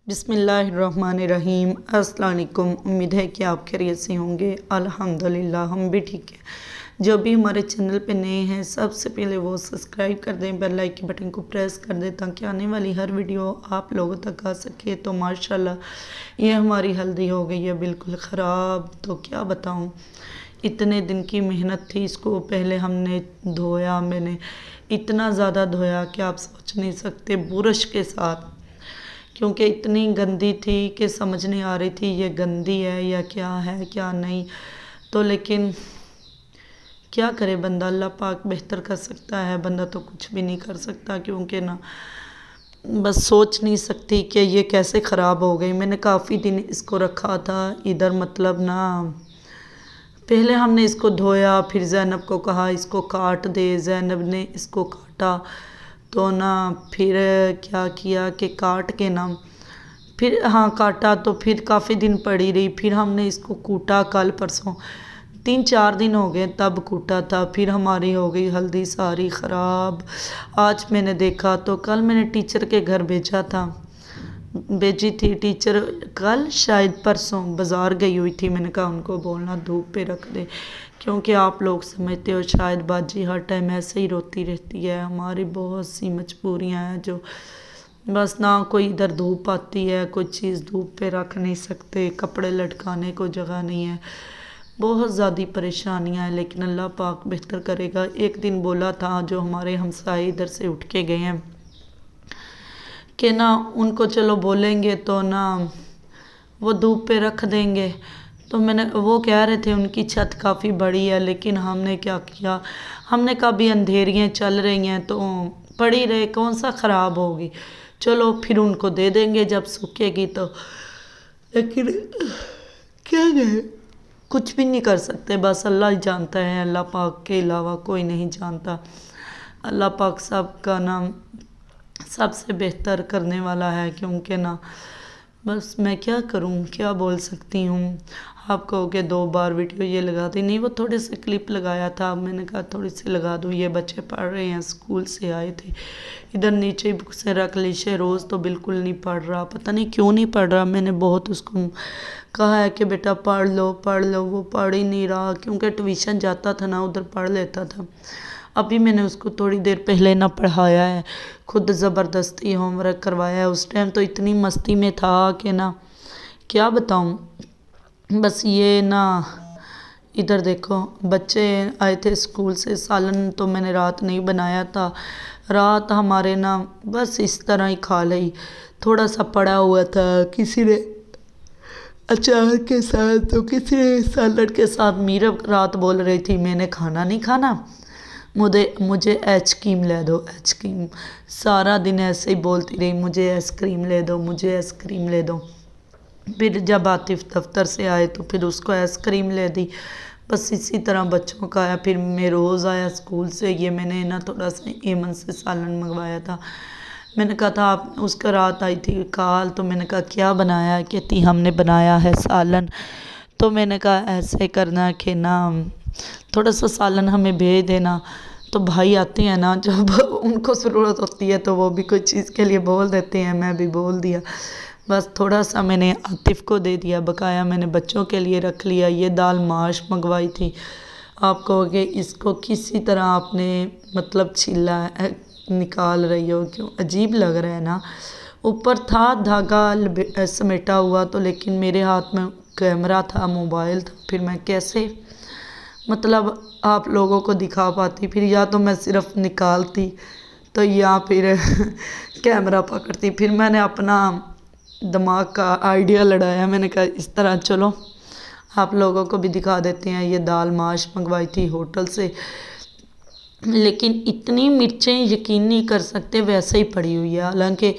بسم اللہ الرحمن الرحیم۔ السلام علیکم، امید ہے کہ آپ خیریت سے ہوں گے۔ الحمدللہ ہم بھی ٹھیک ہیں۔ جو بھی ہمارے چینل پہ نئے ہیں سب سے پہلے وہ سبسکرائب کر دیں، بیل آئیکن کے بٹن کو پریس کر دیں تاکہ آنے والی ہر ویڈیو آپ لوگوں تک آ سکے۔ تو ماشاءاللہ یہ ہماری ہلدی ہو گئی ہے بالکل خراب، تو کیا بتاؤں، اتنے دن کی محنت تھی۔ اس کو پہلے ہم نے دھویا، میں نے اتنا زیادہ دھویا کہ آپ سوچ نہیں سکتے، برش کے ساتھ، کیونکہ اتنی گندی تھی کہ سمجھ نہیں آ رہی تھی یہ گندی ہے یا کیا ہے کیا نہیں۔ تو لیکن کیا کرے بندہ، اللہ پاک بہتر کر سکتا ہے، بندہ تو کچھ بھی نہیں کر سکتا، کیونکہ نا بس سوچ نہیں سکتی کہ یہ کیسے خراب ہو گئی۔ میں نے کافی دن اس کو رکھا تھا ادھر، مطلب نا پہلے ہم نے اس کو دھویا، پھر زینب کو کہا اس کو کاٹ دے، زینب نے اس کو کاٹا، تو نا پھر کیا کیا کہ کاٹ کے نا پھر کاٹا تو پھر کافی دن پڑی رہی۔ پھر ہم نے اس کو کوٹا، کل پرسوں 3-4 دن ہو گئے تب کوٹا تھا، پھر ہماری ہو گئی ہلدی ساری خراب۔ آج میں نے دیکھا تو کل میں نے ٹیچر کے گھر بھیجی تھی ٹیچر، کل شاید پرسوں بازار گئی ہوئی تھی، میں نے کہا ان کو بولنا دھوپ پہ رکھ دے، کیونکہ آپ لوگ سمجھتے ہو شاید باجی ہر ٹائم ایسے ہی روتی رہتی ہے۔ ہماری بہت سی مجبوریاں ہیں جو بس، نہ کوئی ادھر دھوپ آتی ہے، کوئی چیز دھوپ پہ رکھ نہیں سکتے، کپڑے لٹکانے کو جگہ نہیں ہے، بہت زیادہ پریشانیاں ہیں، لیکن اللہ پاک بہتر کرے گا۔ ایک دن بولا تھا جو ہمارے ہمسائے ادھر سے اٹھ کے گئے ہیں کہ نا ان کو چلو بولیں گے تو نا وہ دھوپ پہ رکھ دیں گے، تو میں نے وہ کہہ رہے تھے ان کی چھت کافی بڑی ہے، لیکن ہم نے کیا کیا، ہم نے کہا بھی اندھیریاں چل رہی ہیں تو پڑی رہے، کون سا خراب ہوگی، چلو پھر ان کو دے دیں گے جب سوکھے گی تو۔ لیکن کیا کہیں، کچھ بھی نہیں کر سکتے، بس اللہ ہی جانتا ہے، اللہ پاک کے علاوہ کوئی نہیں جانتا۔ اللہ پاک سب کا نام سب سے بہتر کرنے والا ہے، کیونکہ نا بس میں کیا کروں، کیا بول سکتی ہوں۔ آپ کہو کہ 2 بار ویڈیو یہ لگا دی، نہیں وہ تھوڑے سے کلپ لگایا تھا، میں نے کہا تھوڑی سی لگا دوں، یہ بچے پڑھ رہے ہیں، اسکول سے آئے تھے، ادھر نیچے بک سے رکھ لی۔ روز تو بالکل نہیں پڑھ رہا، پتہ نہیں کیوں نہیں پڑھ رہا، میں نے بہت اس کو کہا ہے کہ بیٹا پڑھ لو، وہ پڑھ ہی نہیں رہا، کیونکہ ٹیوشن جاتا تھا نا ادھر پڑھ لیتا تھا۔ ابھی میں نے اس کو تھوڑی دیر پہلے نہ پڑھایا ہے، خود زبردستی ہوم ورک کروایا ہے، اس ٹائم تو اتنی مستی میں تھا کہ نا کیا بتاؤں۔ بس یہ نا ادھر دیکھو بچے آئے تھے اسکول سے، سالن تو میں نے رات نہیں بنایا تھا، رات ہمارے نا بس اس طرح ہی کھا لئی، تھوڑا سا پڑا ہوا تھا، کسی نے اچار کے ساتھ تو کسی نے سالن کے ساتھ۔ میرا رات بول رہی تھی میں نے کھانا نہیں کھانا، مجھے ایس کریم لے دو، ایس کریم، سارا دن ایسے ہی بولتی رہی مجھے ایس کریم لے دو، مجھے ایس کریم لے دو۔ پھر جب عاطف دفتر سے آئے تو پھر اس کو ایس کریم لے دی، بس اسی طرح بچوں کا ہے۔ پھر میں روز آیا اسکول سے، یہ میں نے نا تھوڑا سا ایمن سے سالن منگوایا تھا، میں نے کہا تھا آپ اس کا رات آئی تھی کال، تو میں نے کہا کیا بنایا ہے، کہتی ہم نے بنایا ہے سالن، تو میں نے کہا ایسے کرنا کہ نا تھوڑا سا سالن ہمیں بھیج دینا، تو بھائی آتے ہیں نا جب ان کو ضرورت ہوتی ہے تو وہ بھی کوئی چیز کے لیے بول دیتے ہیں، میں بھی بول دیا، بس تھوڑا سا میں نے عاطف کو دے دیا، بقایا میں نے بچوں کے لیے رکھ لیا۔ یہ دال ماش منگوائی تھی، آپ کہو کہ اس کو کسی طرح آپ نے مطلب چھیلا ہے، نکال رہی ہو، کیوں عجیب لگ رہا ہے نا، اوپر تھا دھاگا سمیٹا ہوا تو، لیکن میرے ہاتھ میں کیمرہ تھا، موبائل تھا، پھر میں کیسے مطلب آپ لوگوں کو دکھا پاتی، پھر یا تو میں صرف نکالتی تو یا پھر کیمرہ پکڑتی، پھر میں نے اپنا دماغ کا آئیڈیا لڑایا، میں نے کہا اس طرح چلو آپ لوگوں کو بھی دکھا دیتے ہیں۔ یہ دال ماش منگوائی تھی ہوٹل سے، لیکن اتنی مرچیں یقین نہیں کر سکتے ویسے ہی پڑی ہوئی ہے، حالانکہ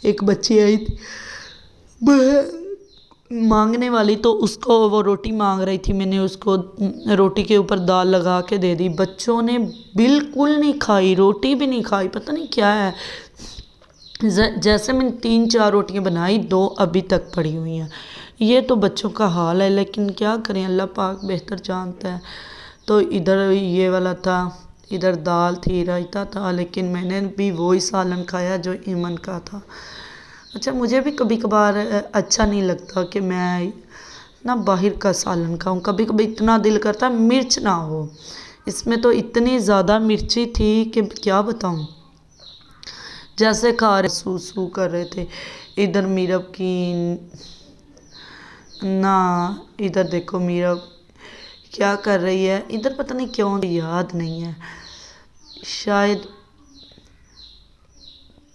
ایک بچی آئی تھی مانگنے والی، تو اس کو وہ روٹی مانگ رہی تھی، میں نے اس کو روٹی کے اوپر دال لگا کے دے دی، بچوں نے بالکل نہیں کھائی، روٹی بھی نہیں کھائی، پتہ نہیں کیا ہے، جیسے میں نے 3-4 روٹیاں بنائی، 2 ابھی تک پڑی ہوئی ہیں۔ یہ تو بچوں کا حال ہے، لیکن کیا کریں، اللہ پاک بہتر جانتا ہے۔ تو ادھر یہ والا تھا، ادھر دال تھی، رائتا تھا، لیکن میں نے بھی وہی سالن کھایا جو ایمن کا تھا۔ اچھا مجھے بھی کبھی کبھار اچھا نہیں لگتا کہ میں نہ باہر کا سالن کھاؤں، کبھی کبھی اتنا دل کرتا ہے مرچ نہ ہو، اس میں تو اتنی زیادہ مرچی تھی کہ کیا بتاؤں، جیسے کھا رہے سو سو کر رہے تھے۔ ادھر میرب کی نہ، ادھر دیکھو میرب کیا کر رہی ہے، ادھر پتہ نہیں کیوں یاد نہیں ہے، شاید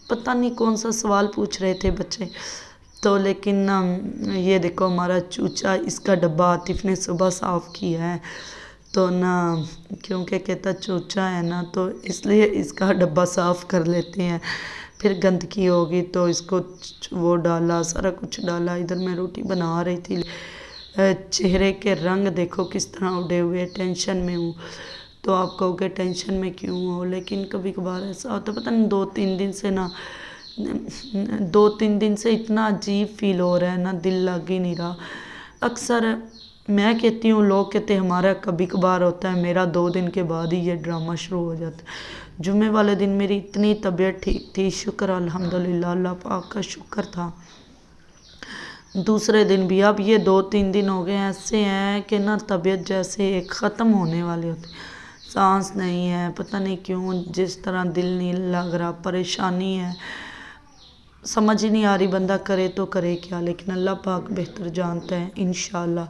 پتہ نہیں کون سا سوال پوچھ رہے تھے بچے تو، لیکن یہ دیکھو ہمارا چوچا، اس کا ڈبہ عاطف نے صبح صاف کیا ہے تو نا، کیونکہ کہتا چوچا ہے نا تو اس لیے اس کا ڈبہ صاف کر لیتے ہیں، پھر گندگی ہوگی تو اس کو وہ ڈالا، سارا کچھ ڈالا۔ ادھر میں روٹی بنا رہی تھی، چہرے کے رنگ دیکھو کس طرح اڑے ہوئے، ٹینشن میں ہوں۔ تو آپ کہو کہ ٹینشن میں کیوں ہو، لیکن کبھی کبھار ایسا ہوتا ہے، پتہ نہیں 2-3 دن سے اتنا عجیب فیل ہو رہا ہے نا، دل لگ ہی نہیں رہا۔ اکثر میں کہتی ہوں، لوگ کہتے ہیں ہمارا کبھی کبھار ہوتا ہے، میرا 2 دن کے بعد ہی یہ ڈرامہ شروع ہو جاتا ہے۔ جمعے والے دن میری اتنی طبیعت ٹھیک تھی، شکر الحمدللہ، اللہ پاک کا شکر تھا۔ دوسرے دن بھی، اب یہ 2-3 دن ہو گئے ایسے ہیں کہ نا طبیعت جیسے ایک ختم ہونے والی ہوتی، سانس نہیں ہے، پتہ نہیں کیوں، جس طرح دل نہیں لگ رہا، پریشانی ہے، سمجھ ہی نہیں آ رہی بندہ کرے تو کرے کیا، لیکن اللہ پاک بہتر جانتا ہے انشاءاللہ۔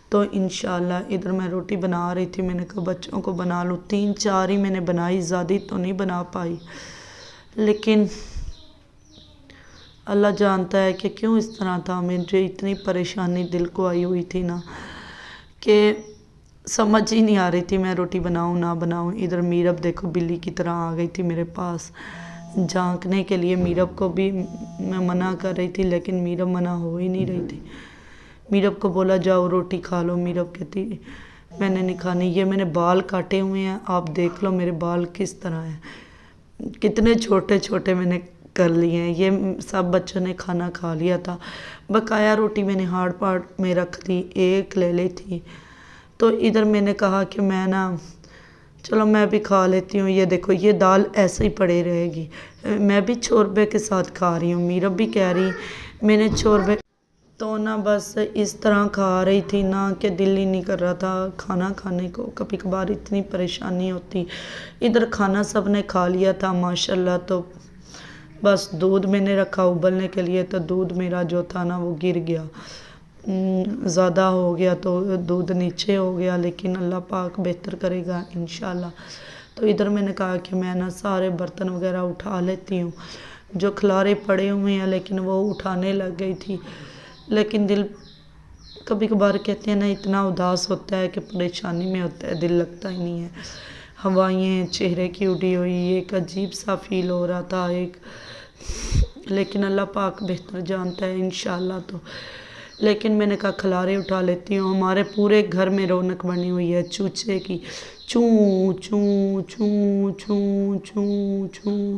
تو انشاءاللہ ادھر میں روٹی بنا رہی تھی، میں نے کہا بچوں کو بنا لوں، 3-4 ہی میں نے بنائی، زیادہ تو نہیں بنا پائی، لیکن اللہ جانتا ہے کہ کیوں اس طرح تھا، مجھے اتنی پریشانی دل کو آئی ہوئی تھی نا کہ سمجھ ہی نہیں آ رہی تھی میں روٹی بناؤں نہ بناؤں۔ ادھر میرب دیکھو بلی کی طرح آ گئی تھی میرے پاس جھانکنے کے لیے، میرب کو بھی میں منع کر رہی تھی لیکن میرب منع ہو ہی نہیں رہی تھی۔ میرب کو بولا جاؤ روٹی کھا لو، میرب کہتی میں نے نہیں کھانی۔ یہ میں نے بال کاٹے ہوئے ہیں، آپ دیکھ لو میرے بال کس طرح ہیں، کتنے چھوٹے چھوٹے میں نے کر لیے ہیں۔ یہ سب بچوں نے کھانا کھا لیا تھا، بقایا روٹی میں نے ہارڈ پارٹ میں رکھ لی، ایک لے لی تھی۔ تو ادھر میں نے کہا کہ میں نا چلو میں بھی کھا لیتی ہوں، یہ دیکھو یہ دال ایسے ہی پڑے رہے گی، میں بھی چھوربے کے ساتھ کھا رہی ہوں، میرب بھی کہہ رہی میں نے چھوربے تو نا بس اس طرح کھا رہی تھی نا کہ دل ہی نہیں کر رہا تھا کھانا کھانے کو، کبھی کبھار اتنی پریشانی ہوتی۔ ادھر کھانا سب نے کھا لیا تھا ماشاءاللہ، تو بس دودھ میں نے رکھا ابلنے کے لیے، تو دودھ میرا جو تھا نا وہ گر گیا، زیادہ ہو گیا تو دودھ نیچے ہو گیا، لیکن اللہ پاک بہتر کرے گا انشاءاللہ۔ تو ادھر میں نے کہا کہ میں نا سارے برتن وغیرہ اٹھا لیتی ہوں، جو کھلارے پڑے ہوئے ہیں، لیکن وہ اٹھانے لگ گئی تھی، لیکن دل کبھی کبھار کہتے ہیں نا اتنا اداس ہوتا ہے کہ پریشانی میں ہوتا ہے، دل لگتا ہی نہیں ہے، ہوائیں چہرے کی اڑی ہوئی، ایک عجیب سا فیل ہو رہا تھا ایک، لیکن اللہ پاک بہتر جانتا ہے انشاءاللہ۔ تو لیکن میں نے کہا کھلارے اٹھا لیتی ہوں، ہمارے پورے گھر میں رونق بنی ہوئی ہے چوچے کی، چوں چوں چوں چوں چوں چوں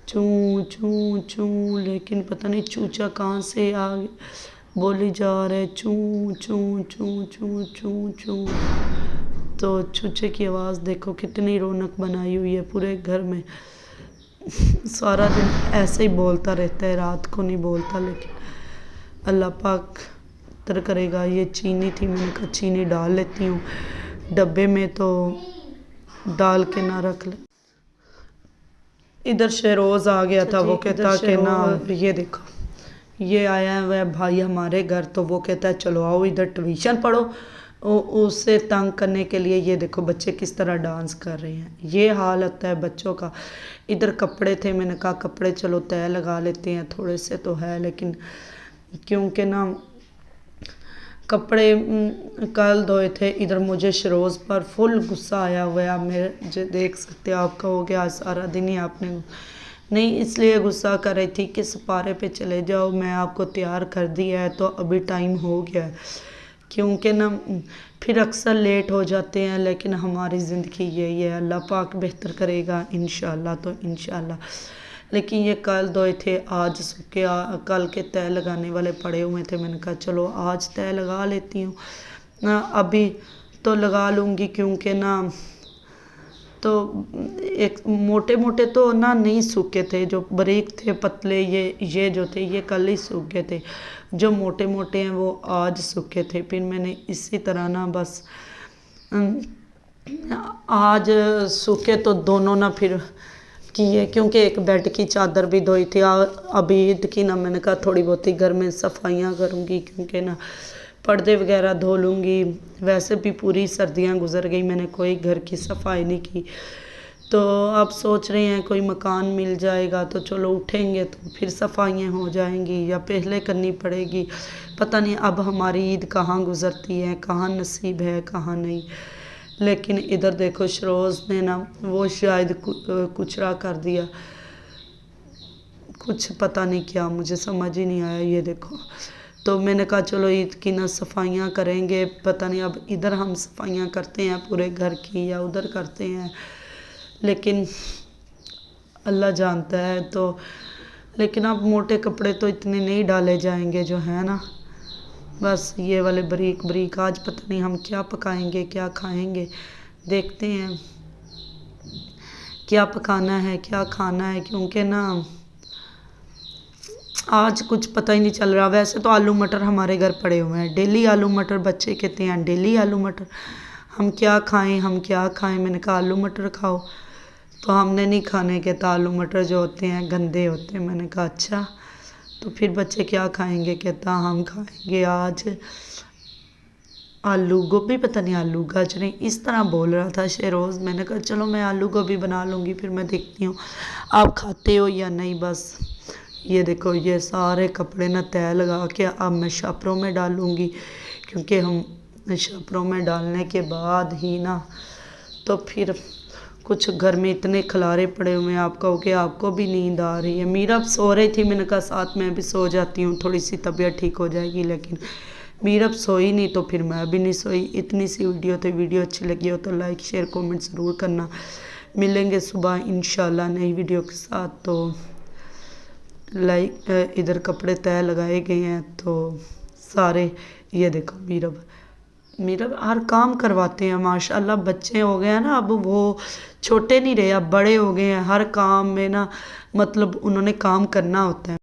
چوں چوں چوں، لیکن پتہ نہیں چوچا کہاں سے آ بولی جا رہے چوں چوں چوں چوں چوں چوں۔ تو چوچے کی آواز دیکھو کتنی رونق بنائی ہوئی ہے پورے گھر میں، سارا دن ایسے ہی بولتا رہتا ہے، رات کو نہیں بولتا، لیکن اللہ پاک بہتر کرے گا۔ یہ چینی تھی، میں نے کہا چینی ڈال لیتی ہوں ڈبے میں، تو ڈال کے نہ رکھ لیں۔ ادھر شہروز آ گیا تھا، وہ کہتا کہ نا یہ دیکھو یہ آیا ہے بھائی ہمارے گھر، تو وہ کہتا ہے چلو آؤ ادھر ٹیوشن پڑھو، اسے تنگ کرنے کے لیے یہ دیکھو بچے کس طرح ڈانس کر رہے ہیں، یہ حال ہوتا ہے بچوں کا۔ ادھر کپڑے تھے، میں نے کہا کپڑے چلو تہہ لگا لیتے ہیں، تھوڑے سے تو ہے، لیکن کیونکہ نا کپڑے کل دھوئے تھے۔ ادھر مجھے شروز پر فل غصہ آیا ہوا ہے، آپ میرے دیکھ سکتے، آپ کہو گے آج سارا دن ہی آپ نے نہیں، اس لیے غصہ کر رہی تھی کہ سپارے پہ چلے جاؤ، میں آپ کو تیار کر دیا ہے تو ابھی ٹائم ہو گیا ہے، کیونکہ نا پھر اکثر لیٹ ہو جاتے ہیں، لیکن ہماری زندگی یہی ہے، اللہ پاک بہتر کرے گا انشاءاللہ۔ تو انشاءاللہ، لیکن یہ کل دھوئے تھے، آج کے کل کے تہہ لگانے والے پڑے ہوئے تھے، میں نے کہا چلو آج تہہ لگا لیتی ہوں، ابھی تو لگا لوں گی کیونکہ نا تو ایک موٹے موٹے تو نا نہیں سوکھے تھے، جو باریک تھے پتلے یہ جو تھے یہ کل ہی سوکھ گئے تھے، جو موٹے موٹے ہیں وہ آج سوکھے تھے۔ پھر میں نے اسی طرح نا بس آج سوکھے تو دونوں نا پھر کیے، کیونکہ ایک بیڈ کی چادر بھی دھوئی تھی ابھی عید کی نا، میں نے کہا تھوڑی بہت ہی گھر میں صفائیاں کروں گی، کیونکہ نا پردے وغیرہ دھو لوں گی، ویسے بھی پوری سردیاں گزر گئی، میں نے کوئی گھر کی صفائی نہیں کی۔ تو اب سوچ رہے ہیں کوئی مکان مل جائے گا تو چلو اٹھیں گے تو پھر صفائیاں ہو جائیں گی، یا پہلے کرنی پڑے گی، پتہ نہیں اب ہماری عید کہاں گزرتی ہے، کہاں نصیب ہے کہاں نہیں۔ لیکن ادھر دیکھو شروز نے نا وہ شاید کچرا کر دیا، کچھ پتہ نہیں کیا، مجھے سمجھ ہی نہیں آیا۔ یہ دیکھو، تو میں نے کہا چلو عید کی نا صفائیاں کریں گے، پتہ نہیں اب ادھر ہم صفائیاں کرتے ہیں پورے گھر کی یا ادھر کرتے ہیں، لیکن اللہ جانتا ہے۔ تو لیکن اب موٹے کپڑے تو اتنے نہیں ڈالے جائیں گے جو ہے نا، بس یہ والے بریک بریک۔ آج پتہ نہیں ہم کیا پکائیں گے کیا کھائیں گے، دیکھتے ہیں کیا پکانا ہے کیا کھانا ہے، کیونکہ نا آج کچھ پتہ ہی نہیں چل رہا۔ ویسے تو آلو مٹر ہمارے گھر پڑے ہوئے ہیں، ڈیلی آلو مٹر، بچے کہتے ہیں ڈیلی آلو مٹر، ہم کیا کھائیں ہم کیا کھائیں۔ میں نے کہا آلو مٹر کھاؤ، تو ہم نے نہیں کھانے، کہتا آلو مٹر جو ہوتے ہیں گندے ہوتے ہیں۔ میں نے کہا اچھا، تو پھر بچے کیا کھائیں گے، کہتا ہم کھائیں گے آج آلو گوبھی، پتہ نہیں آلو گاجریں، اس طرح بول رہا تھا شیروز۔ میں نے کہا چلو میں آلو گوبھی بنا لوں گی، پھر میں دیکھتی ہوں آپ کھاتے ہو یا نہیں۔ بس یہ دیکھو یہ سارے کپڑے نا تہہ لگا کے اب میں شاپروں میں ڈالوں گی، کیونکہ ہم شاپروں میں ڈالنے کے بعد ہی نا تو پھر کچھ گھر میں اتنے کھلارے پڑے ہوئے ہیں، آپ کہو کہ آپ کو بھی نیند آ رہی ہے۔ میرا اب سو رہی تھی، میں نے کہا ساتھ میں بھی سو جاتی ہوں، تھوڑی سی طبیعت ٹھیک ہو جائے گی، لیکن میرا اب سوئی نہیں تو پھر میں بھی نہیں سوئی۔ اتنی سی ویڈیو تھی، ویڈیو اچھی لگی ہو تو لائک شیئر کومنٹ ضرور کرنا۔ ملیں گے صبح انشاءاللہ نئی ویڈیو کے ساتھ۔ تو لائک ادھر کپڑے تہہ لگائے گئے ہیں تو سارے، یہ دیکھو میرا ہر کام کرواتے ہیں ماشاءاللہ، بچے ہو گئے ہیں نا اب، وہ چھوٹے نہیں رہے، اب بڑے ہو گئے ہیں، ہر کام میں نا مطلب انہوں نے کام کرنا ہوتا ہے۔